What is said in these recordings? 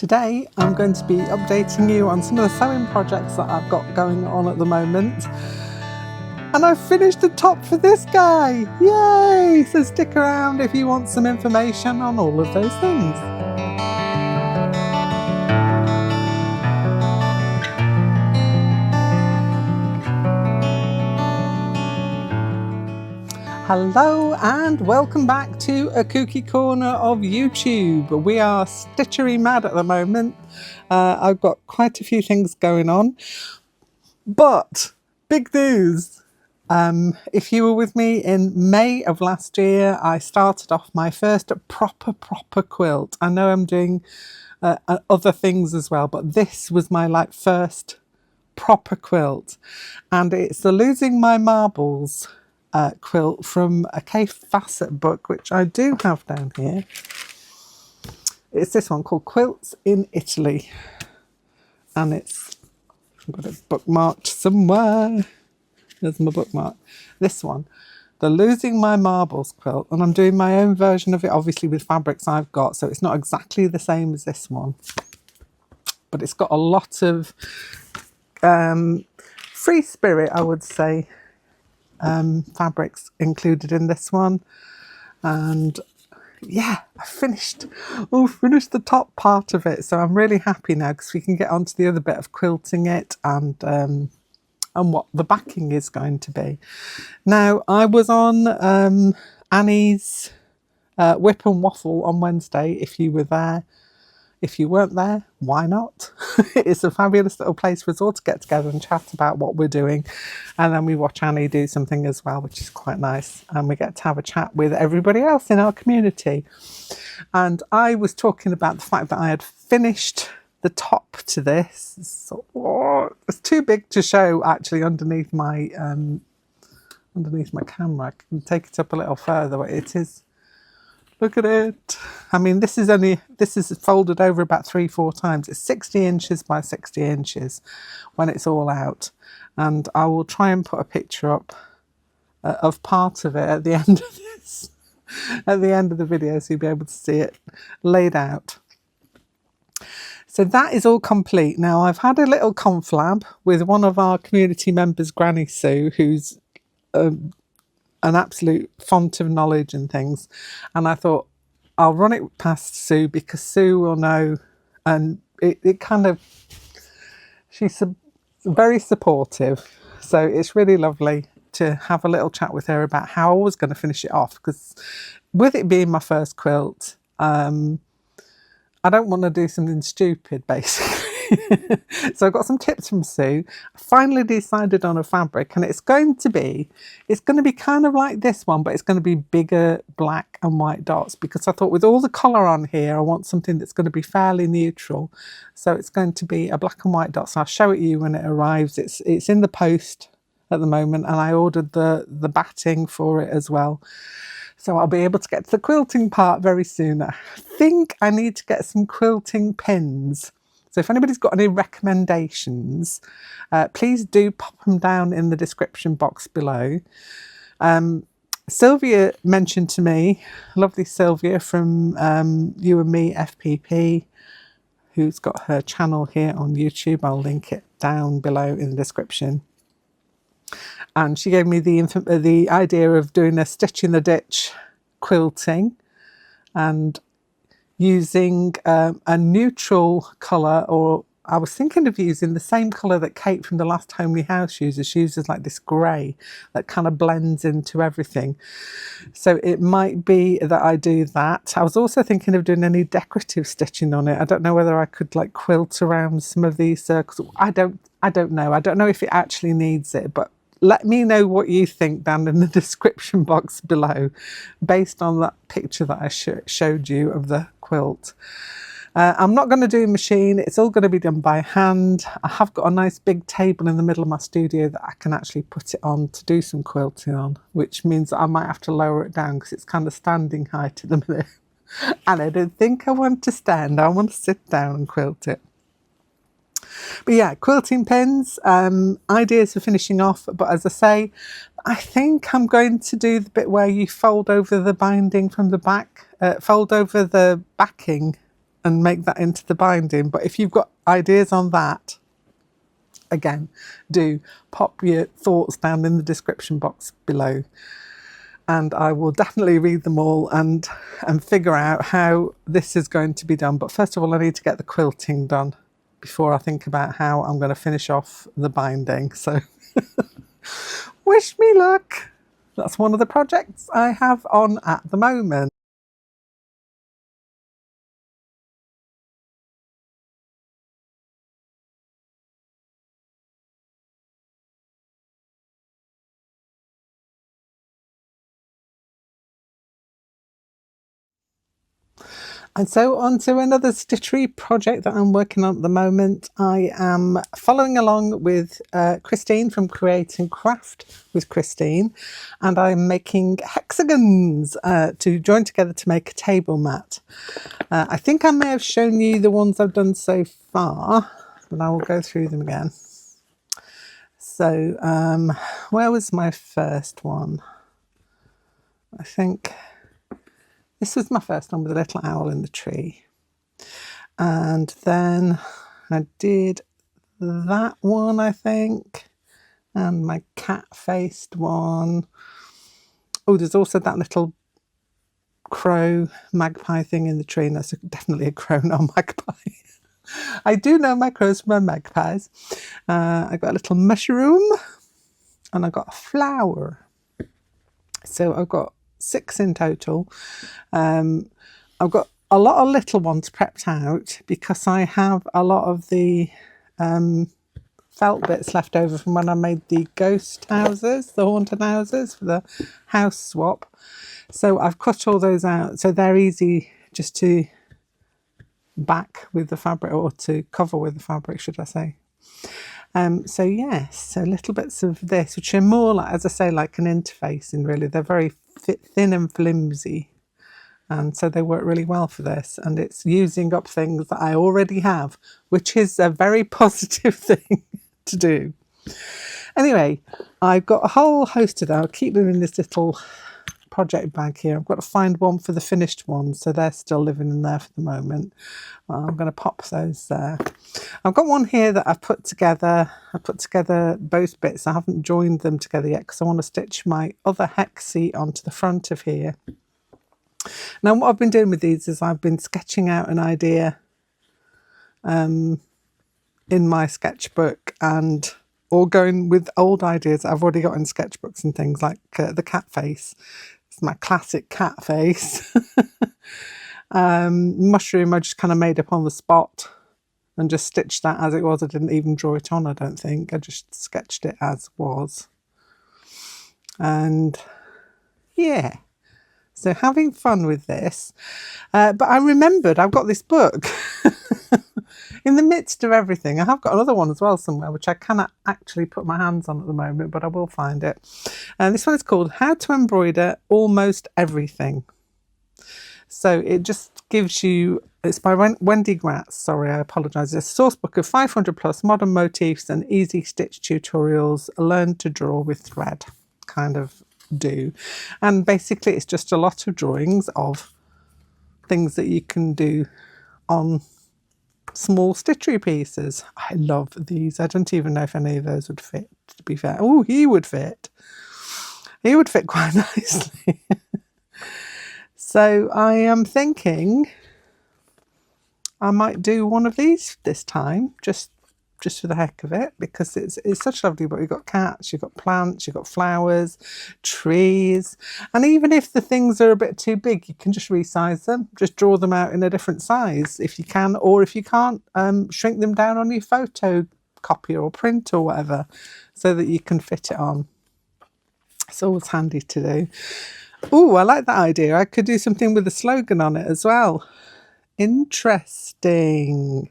Today I'm going to be updating you on some of the sewing projects that I've got going on at the moment. And I've finished the top for this guy! Yay! So stick around if you want some information on all of those things. Hello and welcome back to a kooky corner of YouTube. We are Stitchery mad at the moment. I've got quite a few things going on, but big news. If you were with me in May of last year, I started off my first proper quilt. I know I'm doing other things as well, but this was my first proper quilt, and it's the Losing My Marbles quilt from a Kay Facet book, which I do have down here. It's this one called Quilts in Italy, and I've got it bookmarked somewhere. There's my bookmark. This one, the Losing My Marbles quilt, and I'm doing my own version of it, obviously with fabrics I've got, so it's not exactly the same as this one, but it's got a lot of free spirit, I would say, fabrics included in this one. And yeah, I finished the top part of it, so I'm really happy now because we can get on to the other bit of quilting it and what the backing is going to be. Now, I was on Annie's Whip and Waffle on Wednesday, if you were there. If you weren't there, why not? It's a fabulous little place for us all to get together and chat about what we're doing. And then we watch Annie do something as well, which is quite nice. And we get to have a chat with everybody else in our community. And I was talking about the fact that I had finished the top to this. So, it's too big to show actually underneath my camera. I can take it up a little further, but it is. Look at it. I mean, this is folded over about 3-4 times. It's 60 inches by 60 inches when it's all out. And I will try and put a picture up of part of it at the end of this, at the end of the video, so you'll be able to see it laid out. So that is all complete. Now, I've had a little conflab with one of our community members, Granny Sue, who's an absolute font of knowledge and things, and I thought I'll run it past Sue because Sue will know, and she's very supportive, so it's really lovely to have a little chat with her about how I was going to finish it off, because with it being my first quilt, I don't want to do something stupid, basically. So I got some tips from Sue. I finally decided on a fabric, and it's going to be kind of like this one, but it's going to be bigger black and white dots, because I thought with all the colour on here, I want something that's going to be fairly neutral. So it's going to be a black and white dot. So I'll show it you when it arrives. It's in the post at the moment, and I ordered the batting for it as well. So I'll be able to get to the quilting part very soon. I think I need to get some quilting pins. So if anybody's got any recommendations, please do pop them down in the description box below. Sylvia mentioned to me, lovely Sylvia from You and Me FPP, who's got her channel here on YouTube. I'll link it down below in the description. And she gave me the idea of doing a stitch in the ditch quilting and using a neutral colour, or I was thinking of using the same colour that Kate from the last Homely House uses. She uses like this grey that kind of blends into everything. So it might be that I do that. I was also thinking of doing any decorative stitching on it. I don't know whether I could like quilt around some of these circles. I don't know. I don't know if it actually needs it, but let me know what you think down in the description box below, based on that picture that I showed you of the quilt. I'm not going to do a machine. It's all going to be done by hand. I have got a nice big table in the middle of my studio that I can actually put it on to do some quilting on, which means that I might have to lower it down because it's kind of standing height at the minute. And I don't think I want to stand. I want to sit down and quilt it. But yeah, quilting pins, ideas for finishing off. But as I say, I think I'm going to do the bit where you fold over the binding from the back, fold over the backing and make that into the binding. But if you've got ideas on that, again, do pop your thoughts down in the description box below, and I will definitely read them all and figure out how this is going to be done. But first of all, I need to get the quilting done before I think about how I'm going to finish off the binding. So wish me luck. That's one of the projects I have on at the moment. And so on to another Stitchery project that I'm working on at the moment. I am following along with Christine from Create and Craft with Christine, and I'm making hexagons to join together to make a table mat. I think I may have shown you the ones I've done so far, but I will go through them again. So where was my first one? I think this was my first one with a little owl in the tree. And then I did that one, I think, and my cat-faced one. Oh, there's also that little crow magpie thing in the tree, and that's definitely a crow, not a magpie. I do know my crows from my magpies. I got a little mushroom, and I got a flower. So I've got 6 in total. I've got a lot of little ones prepped out because I have a lot of the felt bits left over from when I made the ghost houses, the haunted houses for the house swap. So I've cut all those out, so they're easy just to back with the fabric, or to cover with the fabric, should I say. So yes, so little bits of this, which are more like, as I say, like an interfacing really. They're very thin and flimsy, and so they work really well for this, and it's using up things that I already have, which is a very positive thing to do. Anyway, I've got a whole host of them. I'll keep them in this little project bag here. I've got to find one for the finished ones, so they're still living in there for the moment. Well, I'm going to pop those there. I've got one here that I've put together. I put together both bits. I haven't joined them together yet because I want to stitch my other hexie onto the front of here. Now what I've been doing with these is I've been sketching out an idea in my sketchbook, and or going with old ideas I've already got in sketchbooks and things, like the cat face. It's my classic cat face. Mushroom I just kind of made up on the spot and just stitched that as it was. I didn't even draw it on, I don't think. I just sketched it as was. And yeah, so having fun with this. But I remembered I've got this book in the midst of everything. I have got another one as well somewhere, which I cannot actually put my hands on at the moment, but I will find it. And this one is called How to Embroider Almost Everything. So it just gives you, it's by Wendy Gratz, sorry, I apologise. It's a source book of 500 plus modern motifs and easy stitch tutorials, learn to draw with thread, kind of do. And basically it's just a lot of drawings of things that you can do on small stitchery pieces. I love these. I don't even know if any of those would fit, to be fair. Oh, he would fit. He would fit quite nicely. So I am thinking I might do one of these this time, just for the heck of it, because it's such a lovely book. You've got cats, you've got plants, you've got flowers, trees, and even if the things are a bit too big, you can just resize them, just draw them out in a different size if you can, or if you can't, shrink them down on your photocopier or print or whatever, so that you can fit it on. It's always handy to do. Oh, I like that idea. I could do something with a slogan on it as well. Interesting.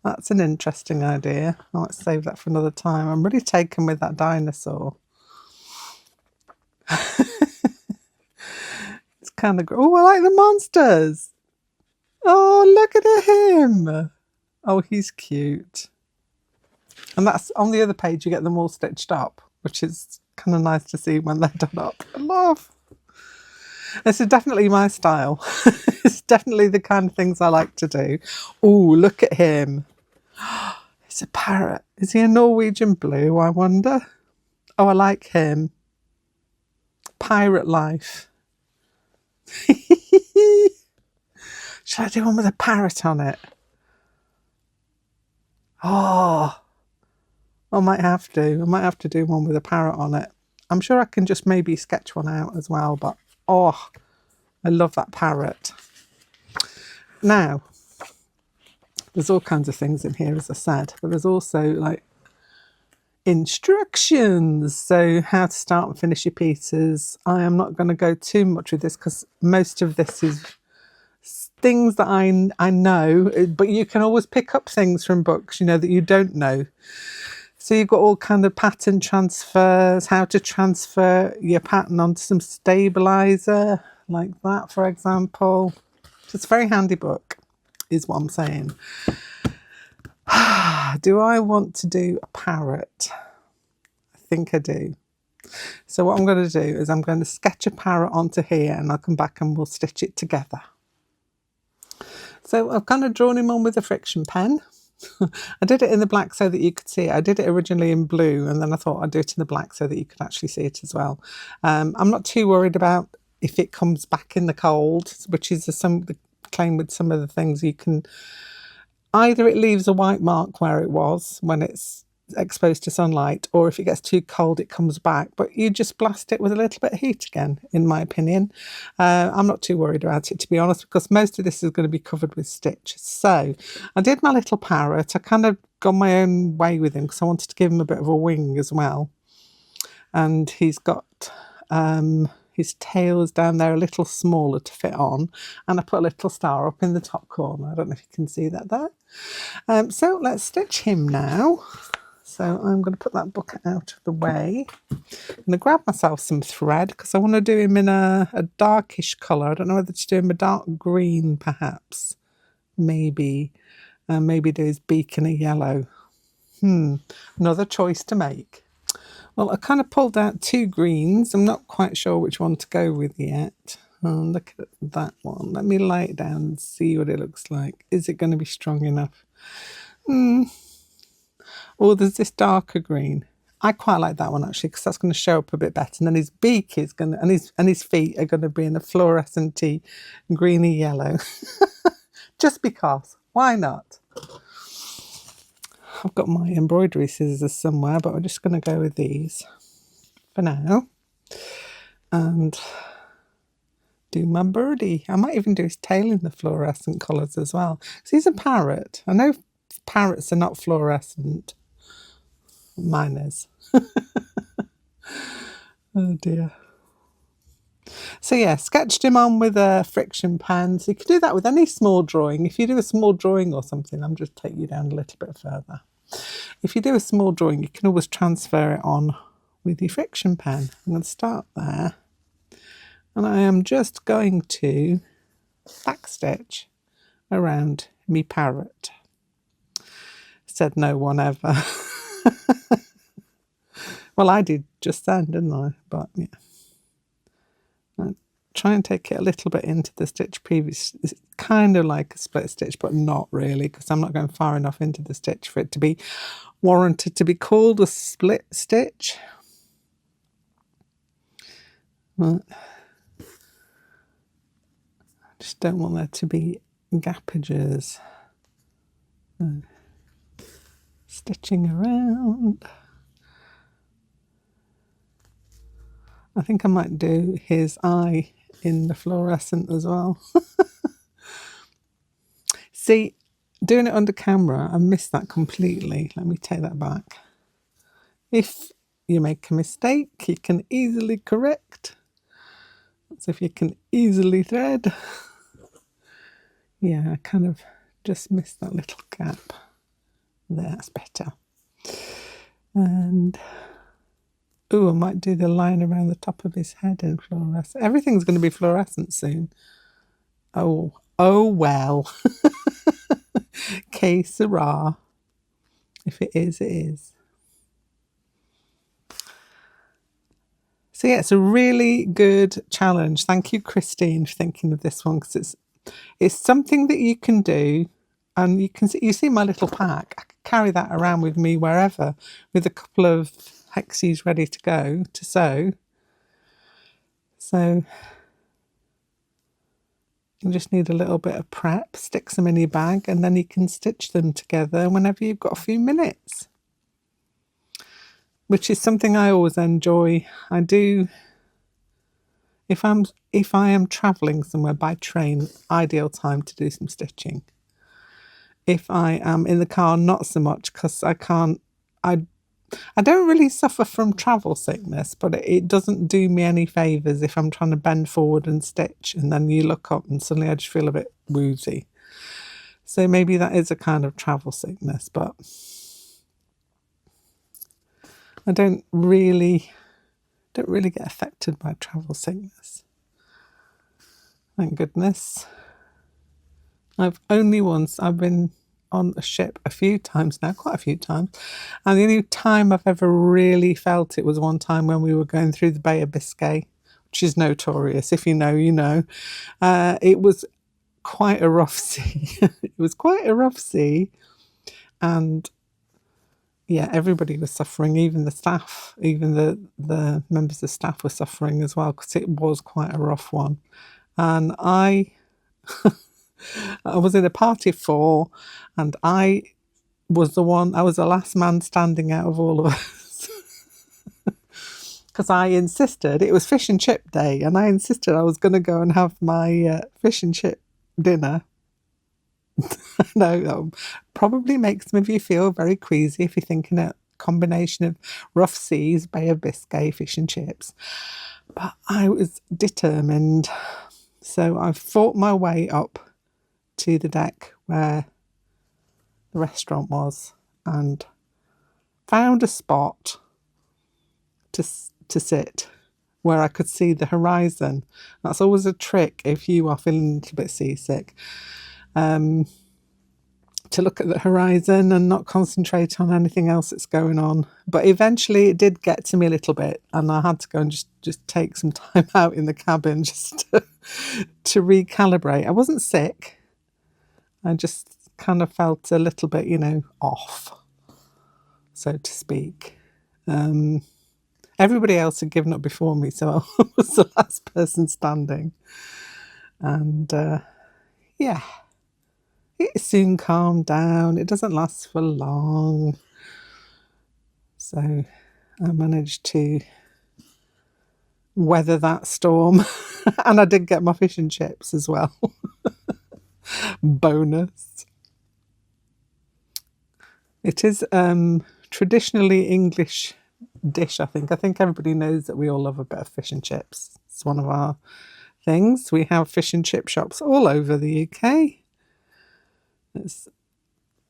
That's an interesting idea. Let's save that for another time. I'm really taken with that dinosaur. It's kind of... Oh, I like the monsters. Oh, look at him. Oh, he's cute. And that's on the other page, you get them all stitched up, which is kind of nice to see when they're done up. I love. This is definitely my style. It's definitely the kind of things I like to do. Oh, look at him. It's a parrot. Is he a Norwegian blue, I wonder? Oh, I like him. Pirate life. Should I do one with a parrot on it? Oh, I might have to. I might have to do one with a parrot on it. I'm sure I can just maybe sketch one out as well, but oh, I love that parrot. Now, there's all kinds of things in here, as I said, but there's also like instructions. So how to start and finish your pieces. I am not going to go too much with this because most of this is things that I know, but you can always pick up things from books, you know, that you don't know. So you've got all kind of pattern transfers, how to transfer your pattern onto some stabilizer, like that, for example. It's a very handy book, is what I'm saying. Do I want to do a parrot? I think I do. So what I'm going to do is I'm going to sketch a parrot onto here and I'll come back and we'll stitch it together. So I've kind of drawn him on with a friction pen. I did it in the black so that you could see it. I did it originally in blue and then I thought I'd do it in the black so that you could actually see it as well. I'm not too worried about if it comes back in the cold, which is the claim with some of the things. You can either it leaves a white mark where it was when it's exposed to sunlight, or if it gets too cold it comes back, but you just blast it with a little bit of heat again, in my opinion. I'm not too worried about it, to be honest, because most of this is going to be covered with stitch. So I did my little parrot. I kind of gone my own way with him because I wanted to give him a bit of a wing as well, and he's got his tail is down there a little smaller to fit on, and I put a little star up in the top corner. I don't know if you can see that there. So let's stitch him now. So I'm going to put that bucket out of the way. I'm going to grab myself some thread because I want to do him in a darkish colour. I don't know whether to do him a dark green perhaps. Maybe. Maybe do his beak in a yellow. Another choice to make. Well, I kind of pulled out two greens. I'm not quite sure which one to go with yet. Look at that one. Let me lay it down and see what it looks like. Is it going to be strong enough? Or there's this darker green. I quite like that one actually because that's going to show up a bit better. And then his beak is going to, and his feet are going to be in a fluorescent-y greeny yellow. Just because. Why not? I've got my embroidery scissors somewhere, but I'm just going to go with these for now. And do my birdie. I might even do his tail in the fluorescent colours as well. Because he's a parrot. I know parrots are not fluorescent. Mine is. Oh dear. So yeah, sketched him on with a friction pen. So you can do that with any small drawing. If you do a small drawing or something, I'm just taking you down a little bit further. If you do a small drawing, you can always transfer it on with your friction pen. I'm going to start there. And I am just going to backstitch around me parrot. Said no one ever. Well, I did just then, didn't I? But yeah. I'll try and take it a little bit into the stitch previous. It's kind of like a split stitch, but not really, because I'm not going far enough into the stitch for it to be warranted to be called a split stitch. But I just don't want there to be gappages. Stitching around. I think I might do his eye in the fluorescent as well. See, doing it under camera, I missed that completely. Let me take that back. If you make a mistake, you can easily correct. So if you can easily thread. Yeah, I kind of just missed that little gap. That's better. And oh, I might do the line around the top of his head in fluorescent. Everything's going to be fluorescent soon. Oh well. Que sera. If it is, it is. So yeah, it's a really good challenge. Thank you, Christine, for thinking of this one, because it's something that you can do, and you see my little pack. I can carry that around with me wherever, with a couple of hexies ready to go to sew. So you just need a little bit of prep, stick some in your bag, and then you can stitch them together whenever you've got a few minutes, which is something I always enjoy. I do, if I am travelling somewhere by train, ideal time to do some stitching. If I am in the car, not so much, because I don't really suffer from travel sickness, but it doesn't do me any favours if I'm trying to bend forward and stitch, and then you look up and suddenly I just feel a bit woozy. So maybe that is a kind of travel sickness, but I don't really get affected by travel sickness. Thank goodness. I've been on a ship a few times now, quite a few times, and the only time I've ever really felt it was one time when we were going through the Bay of Biscay, which is notorious. If you know, you know. It was quite a rough sea. It was quite a rough sea, and yeah, everybody was suffering. Even the staff, even the members of staff were suffering as well, because it was quite a rough one. And I was in a party of 4, and I was the last man standing out of all of us. Because I insisted, it was fish and chip day, and I insisted I was going to go and have my fish and chip dinner. No, that probably makes some of you feel very queasy if you're thinking a combination of rough seas, Bay of Biscay, fish and chips. But I was determined. So I fought my way up to the deck where the restaurant was and found a spot to sit where I could see the horizon. That's always a trick if you are feeling a little bit seasick, to look at the horizon and not concentrate on anything else that's going on. But eventually it did get to me a little bit, and I had to go and just take some time out in the cabin just to recalibrate. I wasn't sick. I just kind of felt a little bit, off, so to speak. Everybody else had given up before me, so I was the last person standing. And yeah, it soon calmed down. It doesn't last for long. So I managed to weather that storm. And I did get my fish and chips as well. Bonus. It is traditionally English dish, I think. I think everybody knows that we all love a bit of fish and chips. It's one of our things. We have fish and chip shops all over the UK.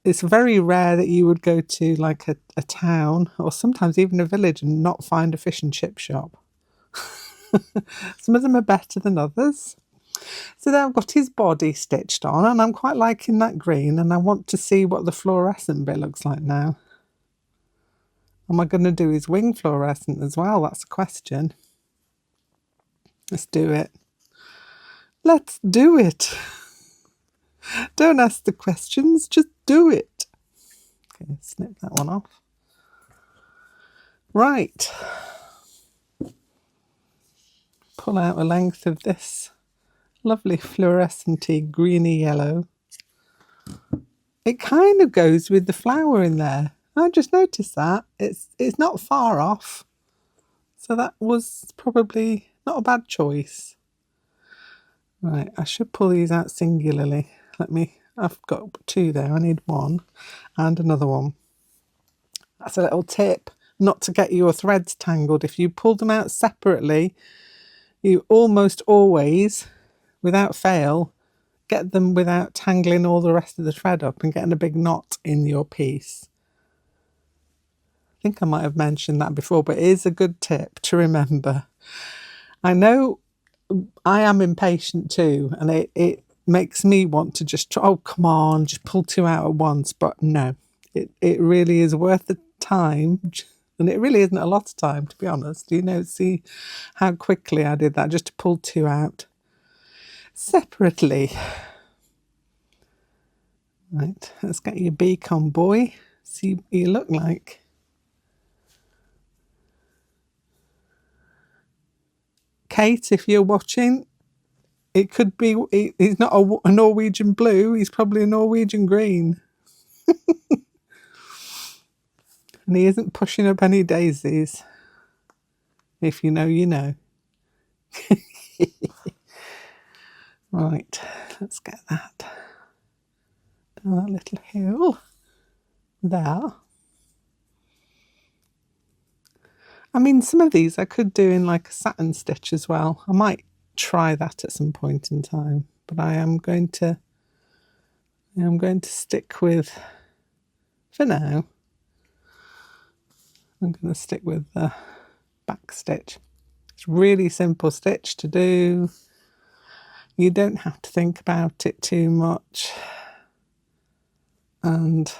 It's very rare that you would go to like a town or sometimes even a village and not find a fish and chip shop. Some of them are better than others. So then I've got his body stitched on, and I'm quite liking that green, and I want to see what the fluorescent bit looks like now. Am I going to do his wing fluorescent as well? That's a question. Let's do it. Let's do it. Don't ask the questions, just do it. Okay, snip that one off. Right. Pull out a length of this lovely fluorescent-y greeny yellow. It kind of goes with the flower in there. I just noticed that. It's not far off. So that was probably not a bad choice. Right, I should pull these out singularly. I've got 2 there. I need 1 and another one. That's a little tip, not to get your threads tangled. If you pull them out separately, you almost always, without fail, get them without tangling all the rest of the thread up and getting a big knot in your piece. I think I might have mentioned that before, but it is a good tip to remember. I know I am impatient too, and it makes me want to just try, oh, come on, just pull 2 out at once. But no, it really is worth the time And it really isn't a lot of time, to be honest. You know, see how quickly I did that just to pull 2 out separately. Right, let's get your beak on, boy. See what you look like. Kate, if you're watching, it could be, he's not a Norwegian blue, he's probably a Norwegian green. And he isn't pushing up any daisies. If you know, you know. Right, let's get that down that little hill there. I mean, some of these I could do in like a satin stitch as well. I might try that at some point in time, but I am going to stick with, for now, I'm going to stick with the back stitch. It's a really simple stitch to do. You don't have to think about it too much, and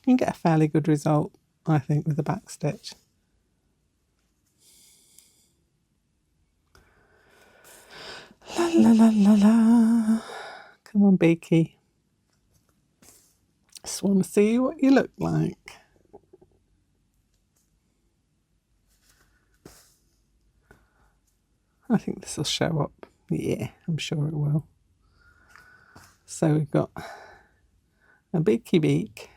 you can get a fairly good result, I think, with the back stitch. La la la la la. Come on, Beaky. Just want to see what you look like. I think this will show up. Yeah, I'm sure it will. So we've got a beaky beak.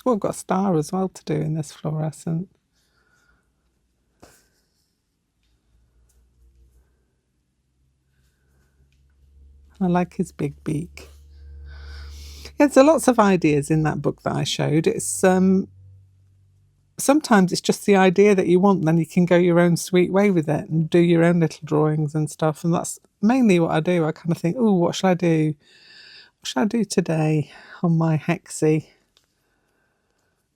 Oh, I've got a star as well to do in this fluorescent. I like his big beak. Yeah, there's lots of ideas in that book that I showed. It's sometimes it's just the idea that you want, then you can go your own sweet way with it and do your own little drawings and stuff. And that's mainly what I do. I kind of think, oh, what shall I do? What shall I do today on my hexie?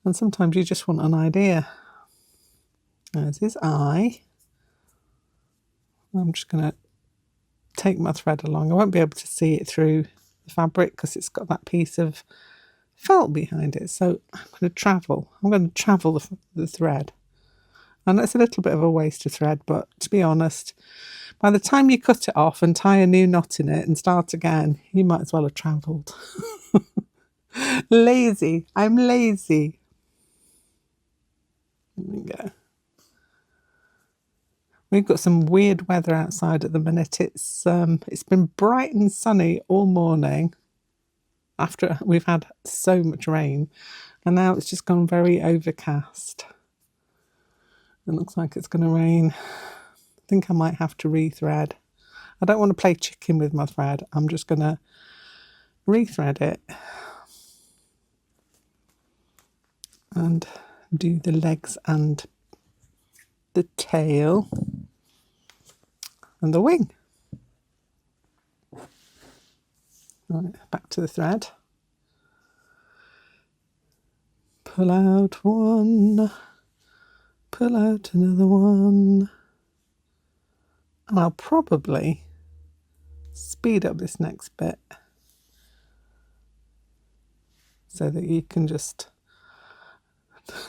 And sometimes you just want an idea. There's his eye. I'm just going to take my thread along. I won't be able to see it through the fabric because it's got that piece of felt behind it. So I'm going to travel the thread. And it's a little bit of a waste of thread, but to be honest, by the time you cut it off and tie a new knot in it and start again, you might as well have travelled. Lazy. I'm lazy. There we go. We've got some weird weather outside at the minute. It's been bright and sunny all morning after we've had so much rain, and now it's just gone very overcast. It looks like it's going to rain. I think I might have to rethread. I don't want to play chicken with my thread. I'm just going to rethread it and do the legs and the tail and the wing. Right, back to the thread. Pull out one, pull out another one, and I'll probably speed up this next bit so that you can just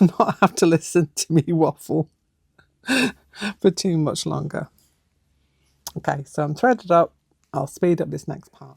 not have to listen to me waffle for too much longer. Okay, so I'm threaded up. I'll speed up this next part.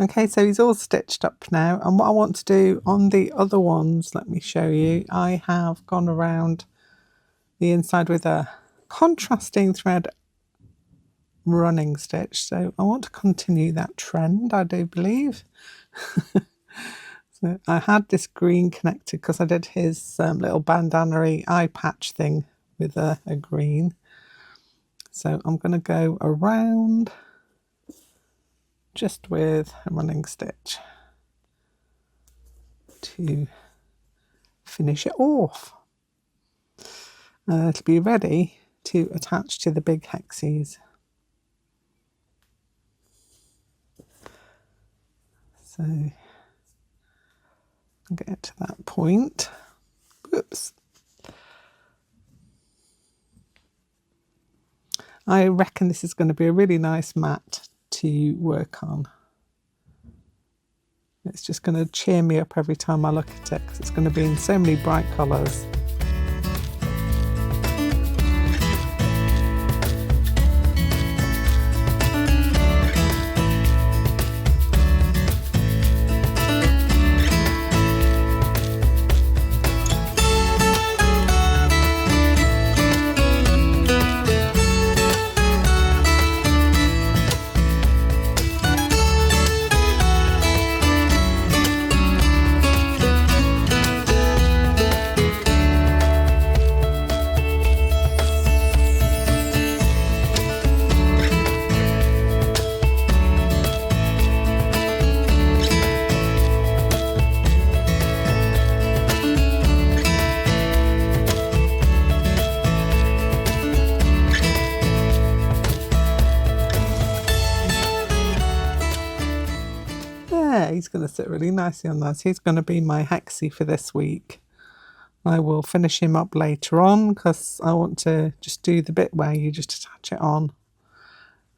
Okay, so he's all stitched up now, and what I want to do on the other ones, let me show you, I have gone around the inside with a contrasting thread running stitch, so I want to continue that trend, I do believe. So I had this green connected because I did his little bandana-y eye patch thing with a green. So I'm going to go around just with a running stitch to finish it off. It'll be ready to attach to the big hexies. So I'll get to that point. Whoops. I reckon this is going to be a really nice mat to work on. It's just going to cheer me up every time I look at it because it's going to be in so many bright colours. He's going to sit really nicely on that. He's going to be my hexie for this week. I will finish him up later on because I want to just do the bit where you just attach it on.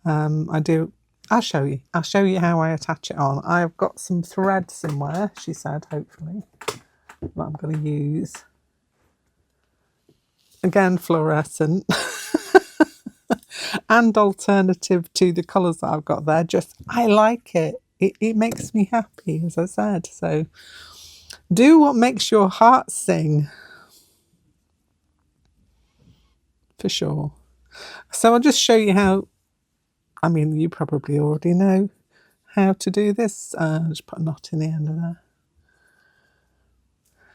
I'll show you how I attach it on. I've got some thread somewhere, she said, hopefully, that I'm going to use. Again, fluorescent. And alternative to the colours that I've got there. Just, I like it. It makes me happy, as I said. So do what makes your heart sing. For sure. So I'll just show you how, I mean, you probably already know how to do this. Just put a knot in the end of that.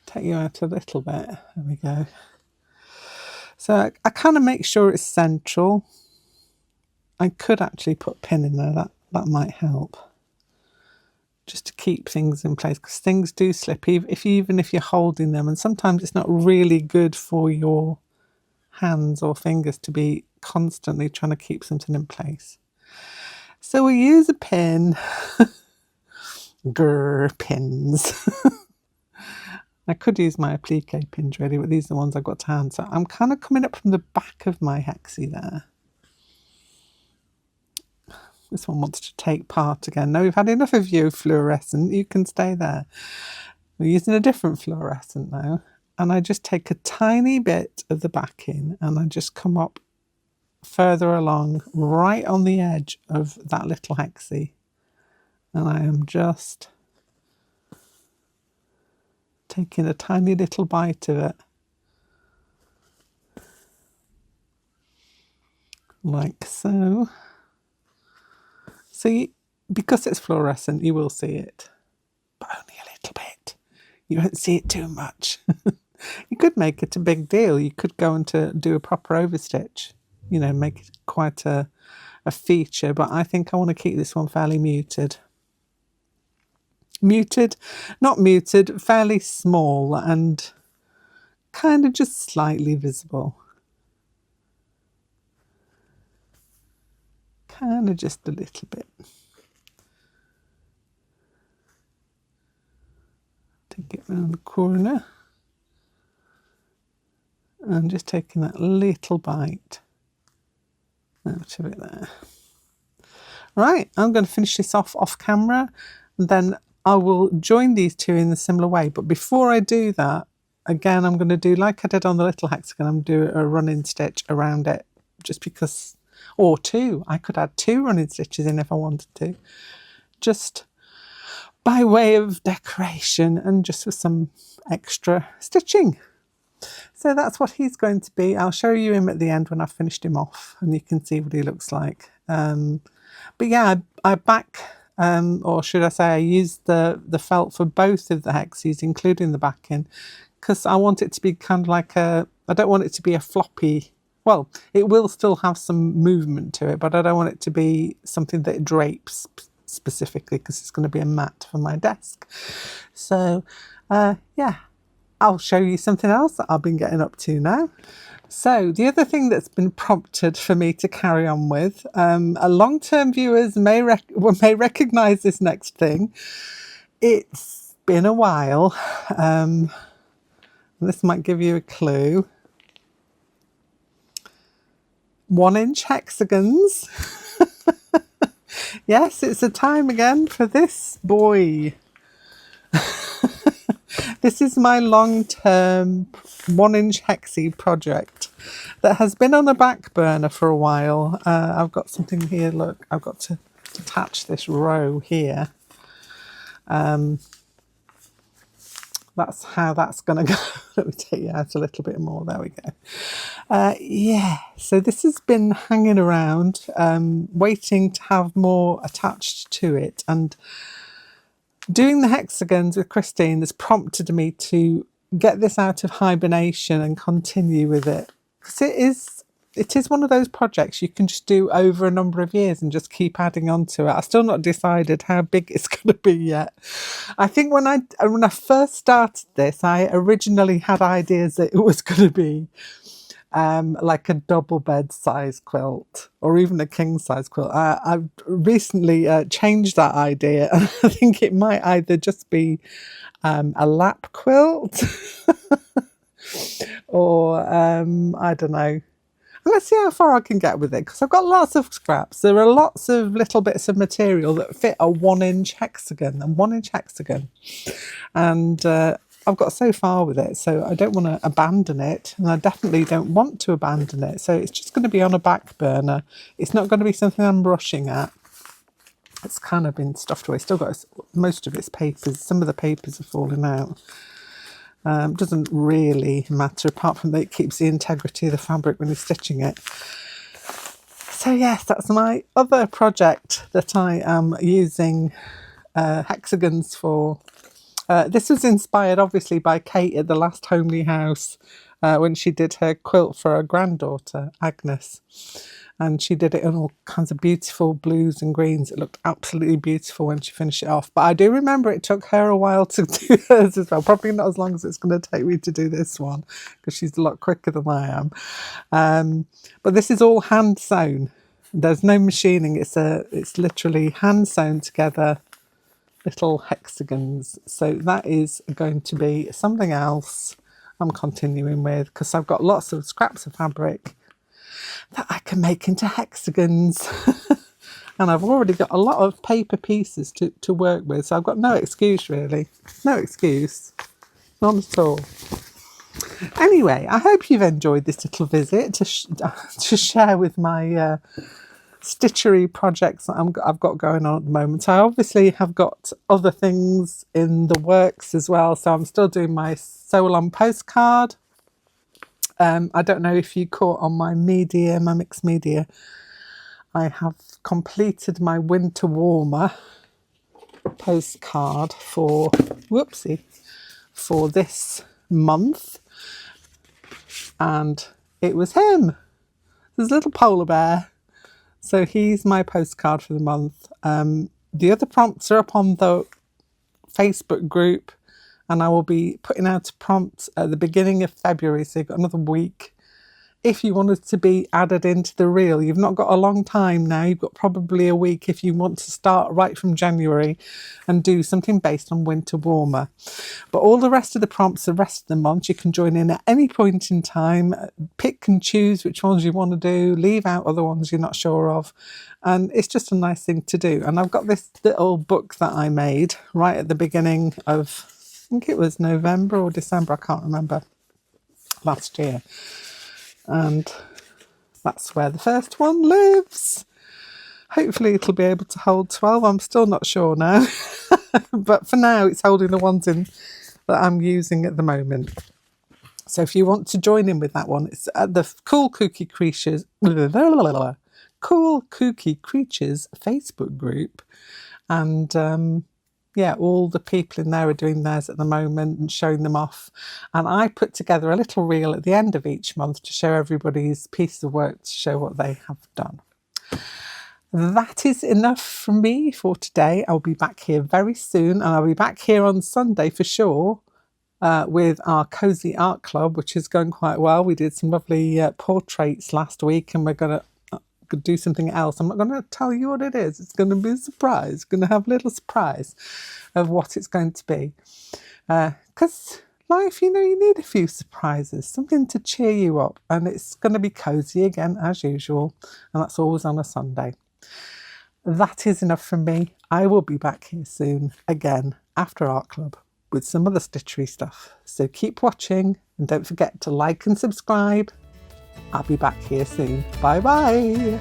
Take you out a little bit. There we go. So I kind of make sure it's central. I could actually put a pin in there. That might help. Just to keep things in place, because things do slip even if you're holding them, and sometimes it's not really good for your hands or fingers to be constantly trying to keep something in place. So we use a pin. Grr, pins. I could use my applique pins really, but these are the ones I've got to hand. So I'm kind of coming up from the back of my hexie there. This one wants to take part again. No, we've had enough of you, fluorescent. You can stay there. We're using a different fluorescent now. And I just take a tiny bit of the backing and I just come up further along, right on the edge of that little hexie. And I am just taking a tiny little bite of it. Like so. See, because it's fluorescent, you will see it, but only a little bit. You won't see it too much. You could make it a big deal. You could go and do a proper overstitch, you know, make it quite a feature, but I think I want to keep this one fairly muted. Muted, not muted, fairly small and kind of just slightly visible. Kind of just a little bit. Take it around the corner. And just taking that little bite out of it there. Right, I'm going to finish this off camera, and then I will join these two in a similar way. But before I do that, again, I'm going to do like I did on the little hexagon. I'm going to do a running stitch around it, just because, or two. I could add 2 running stitches in if I wanted to. Just by way of decoration and just for some extra stitching. So that's what he's going to be. I'll show you him at the end when I've finished him off and you can see what he looks like. But yeah, I or should I say I used the felt for both of the hexes, including the backing, because I want it to be kind of like I don't want it to be a floppy, well, it will still have some movement to it, but I don't want it to be something that drapes specifically because it's going to be a mat for my desk. So yeah, I'll show you something else that I've been getting up to now. So the other thing that's been prompted for me to carry on with, long-term viewers may recognise this next thing. It's been a while. This might give you a clue. 1-inch hexagons. Yes, it's a time again for this boy. This is my long-term 1-inch hexie project that has been on a back burner for a while. I've got something here, look, I've got to attach this row here. That's how that's going to go. Let me take you out a little bit more. There we go. Yeah, so this has been hanging around, waiting to have more attached to it. And doing the hexagons with Christine has prompted me to get this out of hibernation and continue with it. Because it is one of those projects you can just do over a number of years and just keep adding on to it. I've still not decided how big it's going to be yet. I think when I first started this, I originally had ideas that it was going to be like a double bed size quilt or even a king size quilt. I've recently changed that idea, and I think it might either just be a lap quilt or I don't know. Let's see how far I can get with it, because I've got lots of scraps. There are lots of little bits of material that fit a 1-inch hexagon, and I've got so far with it, so I don't want to abandon it, and I definitely don't want to abandon it. So it's just going to be on a back burner. It's not going to be something I'm rushing at. It's kind of been stuffed away. Still got most of its papers. Some of the papers are falling out. Doesn't really matter, apart from that it keeps the integrity of the fabric when you're stitching it. So yes, that's my other project that I am using hexagons for. This was inspired obviously by Kate at the last Homely House when she did her quilt for her granddaughter, Agnes. And she did it in all kinds of beautiful blues and greens. It looked absolutely beautiful when she finished it off. But I do remember it took her a while to do hers as well. Probably not as long as it's going to take me to do this one, because she's a lot quicker than I am. But this is all hand sewn. There's no machining. It's literally hand sewn together little hexagons. So that is going to be something else I'm continuing with, because I've got lots of scraps of fabric that I can make into hexagons. And I've already got a lot of paper pieces to work with, so I've got no excuse really. No excuse. None at all. Anyway, I hope you've enjoyed this little visit to share with my stitchery projects that I've got going on at the moment. I obviously have got other things in the works as well, so I'm still doing my sew along postcard. I don't know if you caught on my mixed media, I have completed my winter warmer postcard for this month, and it was him. There's a little polar bear, so he's my postcard for the month. The other prompts are up on the Facebook group, and I will be putting out a prompt at the beginning of February, so you've got another week. If you wanted to be added into the reel, you've not got a long time now, you've got probably a week if you want to start right from January and do something based on winter warmer. But all the rest of the prompts, the rest of the month, you can join in at any point in time, pick and choose which ones you want to do, leave out other ones you're not sure of, and it's just a nice thing to do. And I've got this little book that I made right at the beginning of, I think it was November or December, I can't remember, last year. And that's where the first one lives. Hopefully it'll be able to hold 12. I'm still not sure now. But for now, it's holding the ones in that I'm using at the moment. So if you want to join in with that one, it's at the Cool Kooky Creatures Facebook group. And yeah, all the people in there are doing theirs at the moment and showing them off. And I put together a little reel at the end of each month to show everybody's piece of work, to show what they have done. That is enough from me for today. I'll be back here very soon, and I'll be back here on Sunday for sure with our Cozy Art Club, which is going quite well. We did some lovely portraits last week, and we're going to do something else. I'm not going to tell you what it is. It's going to be a surprise. Going to have a little surprise of what it's going to be. Because life, you know, you need a few surprises, something to cheer you up, and it's going to be cozy again as usual, and that's always on a Sunday. That is enough from me. I will be back here soon again after Art Club with some other stitchery stuff. So keep watching and don't forget to like and subscribe. I'll be back here soon. Bye bye.